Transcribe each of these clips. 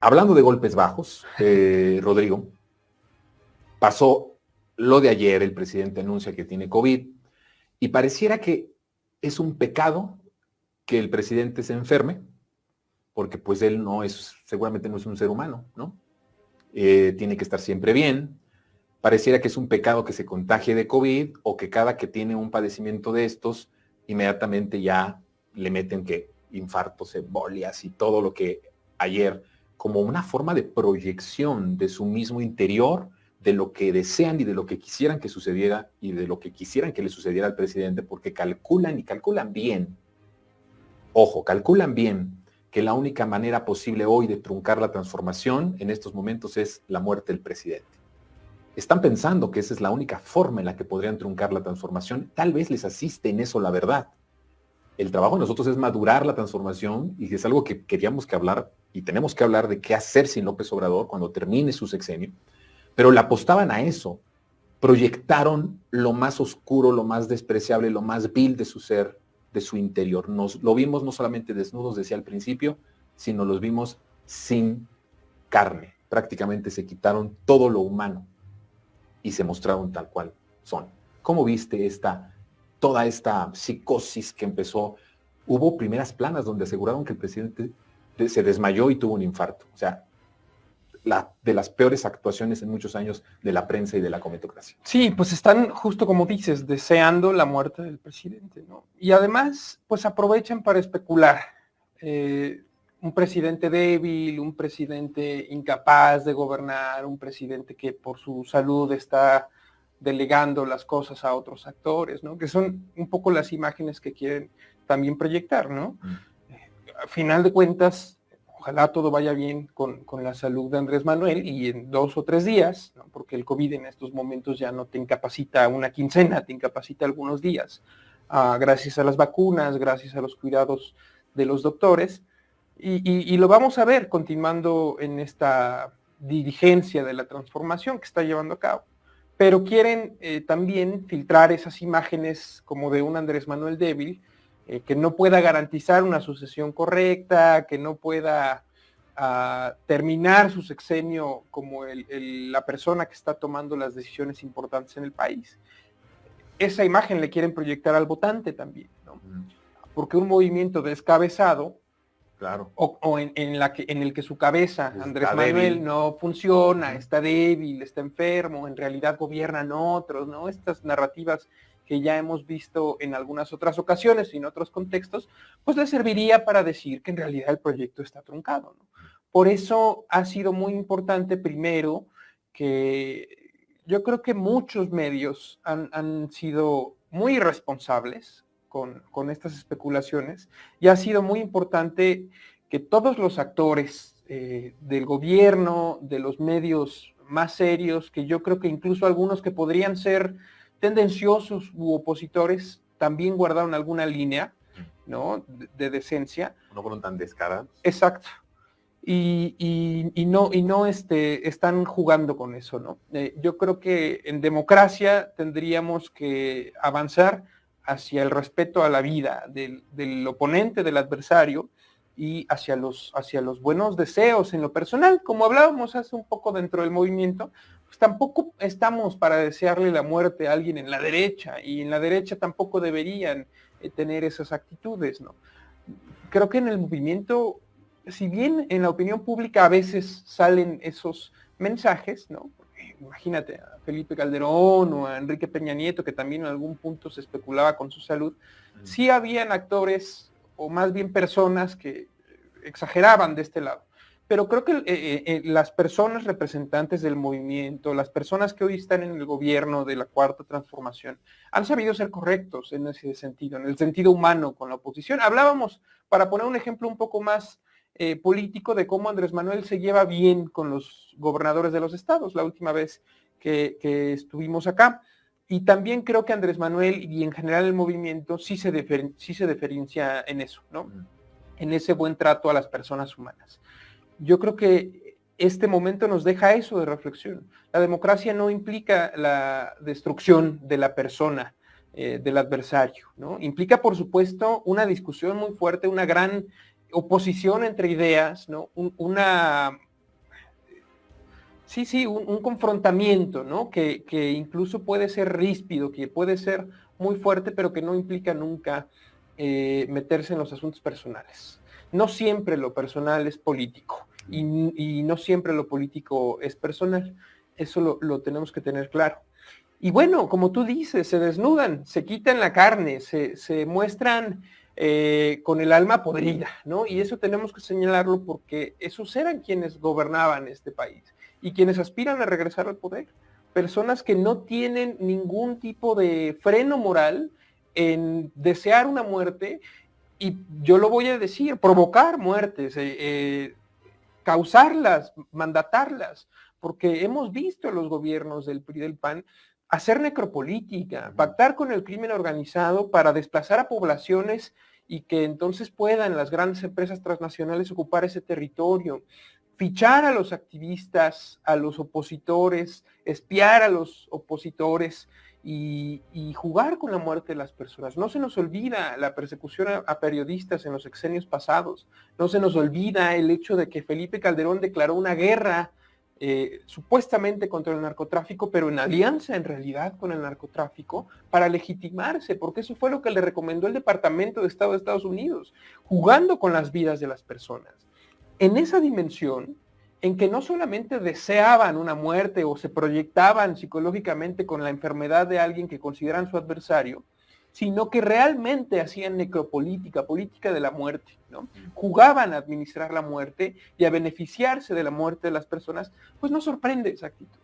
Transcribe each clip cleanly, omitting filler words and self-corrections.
Hablando de golpes bajos, Rodrigo, pasó lo de ayer, el presidente anuncia que tiene COVID y pareciera que es un pecado que el presidente se enferme, porque pues él no es, seguramente no es un ser humano, ¿no? Tiene que estar siempre bien. Pareciera que es un pecado que se contagie de COVID o que cada que tiene un padecimiento de estos, inmediatamente ya le meten que infartos, embolias y todo lo que ayer, como una forma de proyección de su mismo interior, de lo que desean y de lo que quisieran que sucediera y de lo que quisieran que le sucediera al presidente, porque calculan y calculan bien, ojo, calculan bien que la única manera posible hoy de truncar la transformación en estos momentos es la muerte del presidente. Están pensando que esa es la única forma en la que podrían truncar la transformación. Tal vez les asiste en eso la verdad. El trabajo de nosotros es madurar la transformación y es algo que queríamos que hablar y tenemos que hablar de qué hacer sin López Obrador cuando termine su sexenio. Pero le apostaban a eso. Proyectaron lo más oscuro, lo más despreciable, lo más vil de su ser, de su interior. Lo vimos no solamente desnudos, decía al principio, sino los vimos sin carne. Prácticamente se quitaron todo lo humano y se mostraron tal cual son. ¿Cómo viste toda esta psicosis que empezó? Hubo primeras planas donde aseguraron que el presidente se desmayó y tuvo un infarto. O sea, de las peores actuaciones en muchos años de la prensa y de la comentocracia. Sí, pues están, justo como dices, deseando la muerte del presidente, ¿no? Y además, pues aprovechan para especular. Un presidente débil, un presidente incapaz de gobernar, un presidente que por su salud está delegando las cosas a otros actores, ¿no? Que son un poco las imágenes que quieren también proyectar, ¿no? A final de cuentas, ojalá todo vaya bien con la salud de Andrés Manuel y en 2 o 3 días, ¿no? Porque el COVID en estos momentos ya no te incapacita una quincena, te incapacita algunos días, gracias a las vacunas, gracias a los cuidados de los doctores, y lo vamos a ver continuando en esta dirigencia de la transformación que está llevando a cabo. Pero quieren también filtrar esas imágenes como de un Andrés Manuel débil, que no pueda garantizar una sucesión correcta, que no pueda terminar su sexenio como la persona que está tomando las decisiones importantes en el país. Esa imagen le quieren proyectar al votante también, ¿no? Porque un movimiento descabezado, claro, o en el que su cabeza, está Andrés Manuel, débil, no funciona, está débil, está enfermo, en realidad gobiernan otros, ¿no? Estas narrativas que ya hemos visto en algunas otras ocasiones y en otros contextos, pues le serviría para decir que en realidad el proyecto está truncado, ¿no? Por eso ha sido muy importante, primero, que yo creo que muchos medios han sido muy irresponsables con estas especulaciones, y ha sido muy importante que todos los actores del gobierno, de los medios más serios, que yo creo que incluso algunos que podrían ser tendenciosos u opositores, también guardaron alguna línea, ¿no? de decencia. No fueron tan descarados. Exacto. Y no están jugando con eso, ¿no? Yo creo que en democracia tendríamos que avanzar hacia el respeto a la vida del oponente, del adversario, y hacia los buenos deseos en lo personal. Como hablábamos hace un poco dentro del movimiento, pues tampoco estamos para desearle la muerte a alguien en la derecha, y en la derecha tampoco deberían tener esas actitudes, ¿no? Creo que en el movimiento, si bien en la opinión pública a veces salen esos mensajes, ¿no? Imagínate a Felipe Calderón o a Enrique Peña Nieto, que también en algún punto se especulaba con su salud, sí habían actores, o más bien personas, que exageraban de este lado. Pero creo que las personas representantes del movimiento, las personas que hoy están en el gobierno de la Cuarta Transformación, han sabido ser correctos en ese sentido, en el sentido humano con la oposición. Hablábamos, para poner un ejemplo un poco más político, de cómo Andrés Manuel se lleva bien con los gobernadores de los estados la última vez que estuvimos acá. Y también creo que Andrés Manuel y en general el movimiento sí se diferencia en eso, ¿no? En ese buen trato a las personas humanas. Yo creo que este momento nos deja eso de reflexión. La democracia no implica la destrucción de la persona, del adversario, ¿no? Implica, por supuesto, una discusión muy fuerte, una gran oposición entre ideas, ¿no? Una Sí, un confrontamiento, ¿no? Que incluso puede ser ríspido, que puede ser muy fuerte, pero que no implica nunca meterse en los asuntos personales. No siempre lo personal es político y no siempre lo político es personal. Eso lo tenemos que tener claro. Y bueno, como tú dices, se desnudan, se quitan la carne, se muestran con el alma podrida, ¿no? Y eso tenemos que señalarlo porque esos eran quienes gobernaban este país y quienes aspiran a regresar al poder. Personas que no tienen ningún tipo de freno moral en desear una muerte y yo lo voy a decir, provocar muertes, causarlas, mandatarlas, porque hemos visto a los gobiernos del PRI y del PAN hacer necropolítica, pactar con el crimen organizado para desplazar a poblaciones y que entonces puedan las grandes empresas transnacionales ocupar ese territorio, fichar a los activistas, a los opositores, espiar a los opositores y jugar con la muerte de las personas. No se nos olvida la persecución a periodistas en los sexenios pasados, no se nos olvida el hecho de que Felipe Calderón declaró una guerra supuestamente contra el narcotráfico, pero en alianza en realidad con el narcotráfico para legitimarse, porque eso fue lo que le recomendó el Departamento de Estado de Estados Unidos, jugando con las vidas de las personas. En esa dimensión, en que no solamente deseaban una muerte o se proyectaban psicológicamente con la enfermedad de alguien que consideran su adversario, sino que realmente hacían necropolítica, política de la muerte, ¿no? Jugaban a administrar la muerte y a beneficiarse de la muerte de las personas, pues no sorprende esa actitud.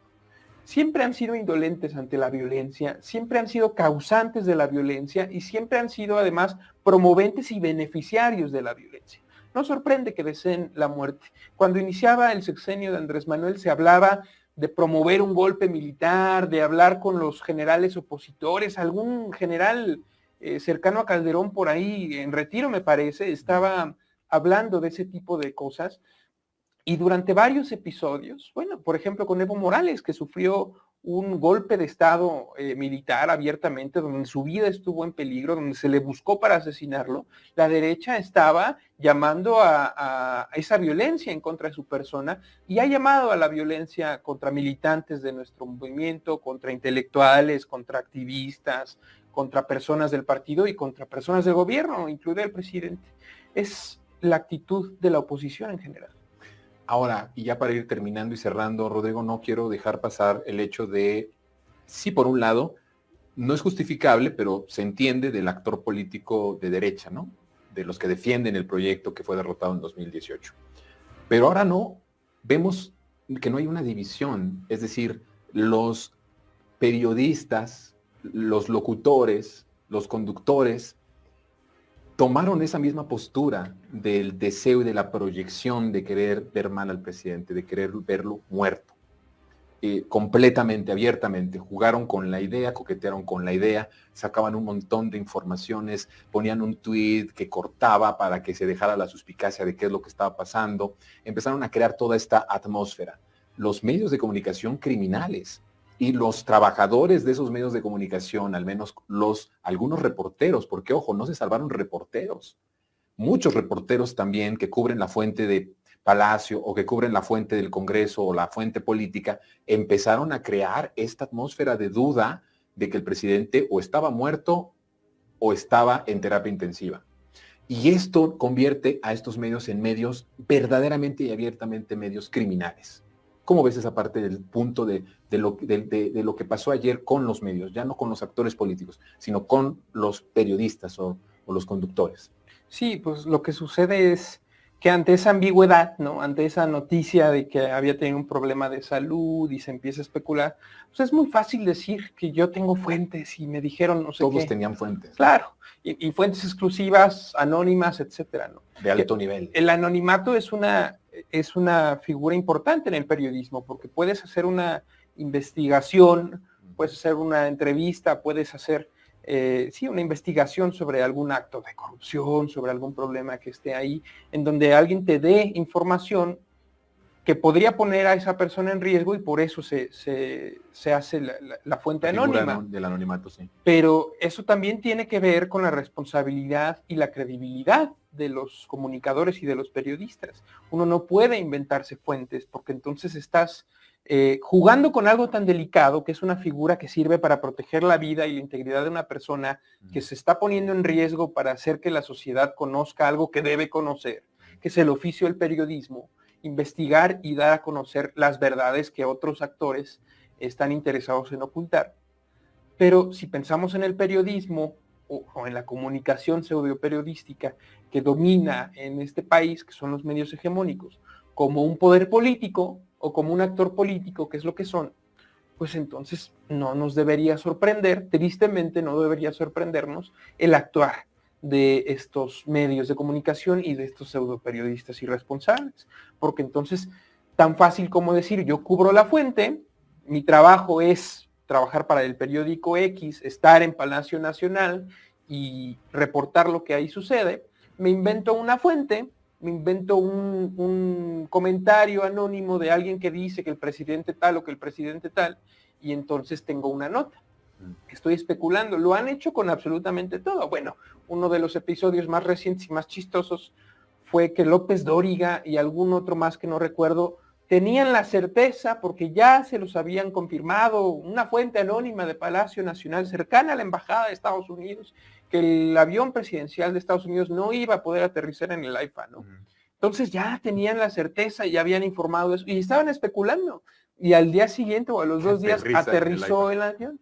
Siempre han sido indolentes ante la violencia, siempre han sido causantes de la violencia y siempre han sido además promoventes y beneficiarios de la violencia. No sorprende que deseen la muerte. Cuando iniciaba el sexenio de Andrés Manuel se hablaba de promover un golpe militar, de hablar con los generales opositores, algún general cercano a Calderón por ahí, en retiro me parece, estaba hablando de ese tipo de cosas. Y durante varios episodios, bueno, por ejemplo con Evo Morales, que sufrió un golpe de estado militar abiertamente, donde su vida estuvo en peligro, donde se le buscó para asesinarlo, la derecha estaba llamando a esa violencia en contra de su persona y ha llamado a la violencia contra militantes de nuestro movimiento, contra intelectuales, contra activistas, contra personas del partido y contra personas del gobierno, incluido el presidente. Es la actitud de la oposición en general. Ahora, y ya para ir terminando y cerrando, Rodrigo, no quiero dejar pasar el hecho de, sí, por un lado, no es justificable, pero se entiende del actor político de derecha, ¿no? De los que defienden el proyecto que fue derrotado en 2018. Pero ahora no, vemos que no hay una división, es decir, los periodistas, los locutores, los conductores, tomaron esa misma postura del deseo y de la proyección de querer ver mal al presidente, de querer verlo muerto. Completamente, abiertamente, jugaron con la idea, coquetearon con la idea, sacaban un montón de informaciones, ponían un tweet que cortaba para que se dejara la suspicacia de qué es lo que estaba pasando, empezaron a crear toda esta atmósfera. Los medios de comunicación criminales y los trabajadores de esos medios de comunicación, al menos algunos reporteros, porque ojo, no se salvaron reporteros, muchos reporteros también que cubren la fuente de Palacio o que cubren la fuente del Congreso o la fuente política, empezaron a crear esta atmósfera de duda de que el presidente o estaba muerto o estaba en terapia intensiva. Y esto convierte a estos medios en medios verdaderamente y abiertamente medios criminales. ¿Cómo ves esa parte del punto de lo que pasó ayer con los medios? Ya no con los actores políticos, sino con los periodistas o los conductores. Sí, pues lo que sucede es que ante esa ambigüedad, ¿no? Ante esa noticia de que había tenido un problema de salud y se empieza a especular, pues es muy fácil decir que yo tengo fuentes y me dijeron no sé Todos qué. tenían fuentes. Claro, y fuentes exclusivas, anónimas, etcétera, ¿no? De alto nivel. El anonimato es una figura importante en el periodismo porque puedes hacer una investigación, puedes hacer una entrevista, puedes hacer una investigación sobre algún acto de corrupción, sobre algún problema que esté ahí, en donde alguien te dé información que podría poner a esa persona en riesgo y por eso se hace la fuente anónima. Del anonimato, sí. Pero eso también tiene que ver con la responsabilidad y la credibilidad de los comunicadores y de los periodistas. Uno no puede inventarse fuentes porque entonces estás jugando con algo tan delicado, que es una figura que sirve para proteger la vida y la integridad de una persona que se está poniendo en riesgo para hacer que la sociedad conozca algo que debe conocer, que es el oficio del periodismo, investigar y dar a conocer las verdades que otros actores están interesados en ocultar. Pero si pensamos en el periodismo o en la comunicación pseudoperiodística que domina en este país, que son los medios hegemónicos, como un poder político o como un actor político, que es lo que son, pues entonces no nos debería sorprender, tristemente no debería sorprendernos el actuar de estos medios de comunicación y de estos pseudoperiodistas irresponsables, porque entonces tan fácil como decir yo cubro la fuente, mi trabajo es trabajar para el periódico X, estar en Palacio Nacional y reportar lo que ahí sucede, me invento una fuente, me invento un comentario anónimo de alguien que dice que el presidente tal o que el presidente tal, y entonces tengo una nota. Estoy especulando, lo han hecho con absolutamente todo. Bueno, uno de los episodios más recientes y más chistosos fue que López Dóriga y algún otro más que no recuerdo, tenían la certeza, porque ya se los habían confirmado, una fuente anónima de Palacio Nacional cercana a la Embajada de Estados Unidos, que el avión presidencial de Estados Unidos no iba a poder aterrizar en el AIFA, ¿no? Entonces ya tenían la certeza, ya habían informado eso, y estaban especulando. Y al día siguiente o a los 2 días aterrizó el avión.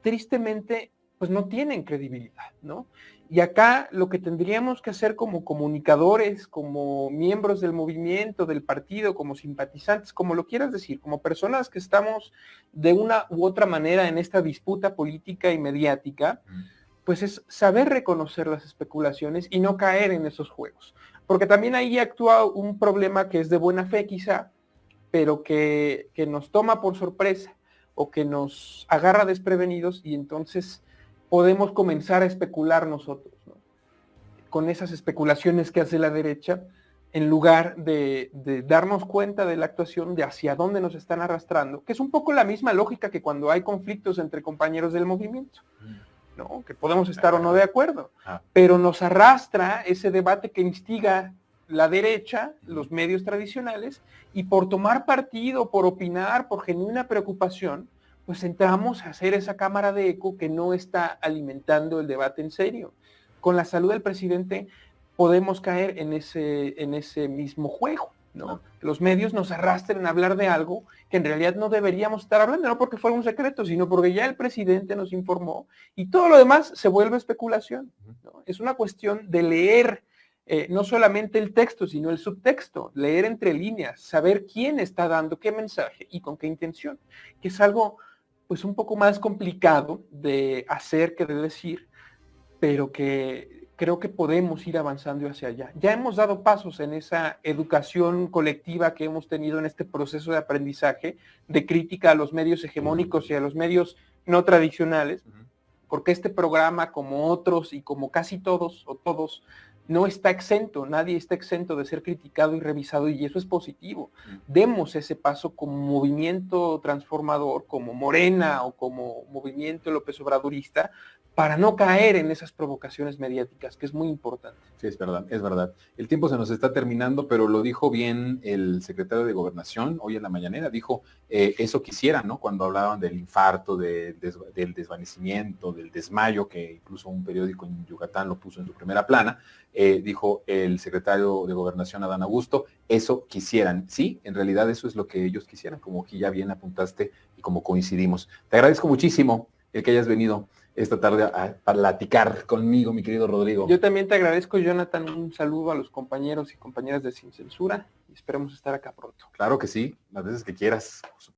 Tristemente, pues no tienen credibilidad, ¿no? Y acá lo que tendríamos que hacer como comunicadores, como miembros del movimiento, del partido, como simpatizantes, como lo quieras decir, como personas que estamos de una u otra manera en esta disputa política y mediática, pues es saber reconocer las especulaciones y no caer en esos juegos. Porque también ahí actúa un problema que es de buena fe quizá, pero que nos toma por sorpresa o que nos agarra desprevenidos y entonces podemos comenzar a especular nosotros, ¿no? Con esas especulaciones que hace la derecha, en lugar de darnos cuenta de la actuación, de hacia dónde nos están arrastrando, que es un poco la misma lógica que cuando hay conflictos entre compañeros del movimiento, ¿no? Que podemos estar o no de acuerdo, pero nos arrastra ese debate que instiga la derecha, los medios tradicionales, y por tomar partido, por opinar, por genuina preocupación, pues entramos a hacer esa cámara de eco que no está alimentando el debate en serio. Con la salud del presidente podemos caer en ese mismo juego, ¿no? Los medios nos arrastran a hablar de algo que en realidad no deberíamos estar hablando, no porque fuera un secreto, sino porque ya el presidente nos informó y todo lo demás se vuelve especulación, ¿no? Es una cuestión de leer no solamente el texto, sino el subtexto, leer entre líneas, saber quién está dando qué mensaje y con qué intención, que es algo pues un poco más complicado de hacer que de decir, pero que creo que podemos ir avanzando hacia allá. Ya hemos dado pasos en esa educación colectiva que hemos tenido en este proceso de aprendizaje, de crítica a los medios hegemónicos y a los medios no tradicionales, porque este programa, como otros y como casi todos o todos, no está exento, nadie está exento de ser criticado y revisado, y eso es positivo. Demos ese paso como movimiento transformador, como Morena o como movimiento López Obradorista, para no caer en esas provocaciones mediáticas, que es muy importante. Sí, es verdad, es verdad. El tiempo se nos está terminando, pero lo dijo bien el secretario de Gobernación hoy en la mañanera, dijo eso quisiera, ¿no? Cuando hablaban del infarto, del desvanecimiento, del desmayo, que incluso un periódico en Yucatán lo puso en su primera plana, dijo el secretario de Gobernación, Adán Augusto, eso quisieran. Sí, en realidad eso es lo que ellos quisieran, como aquí ya bien apuntaste y como coincidimos. Te agradezco muchísimo el que hayas venido esta tarde a platicar conmigo, mi querido Rodrigo. Yo también te agradezco, Jonathan, un saludo a los compañeros y compañeras de Sin Censura y esperemos estar acá pronto. Claro que sí, las veces que quieras, por supuesto.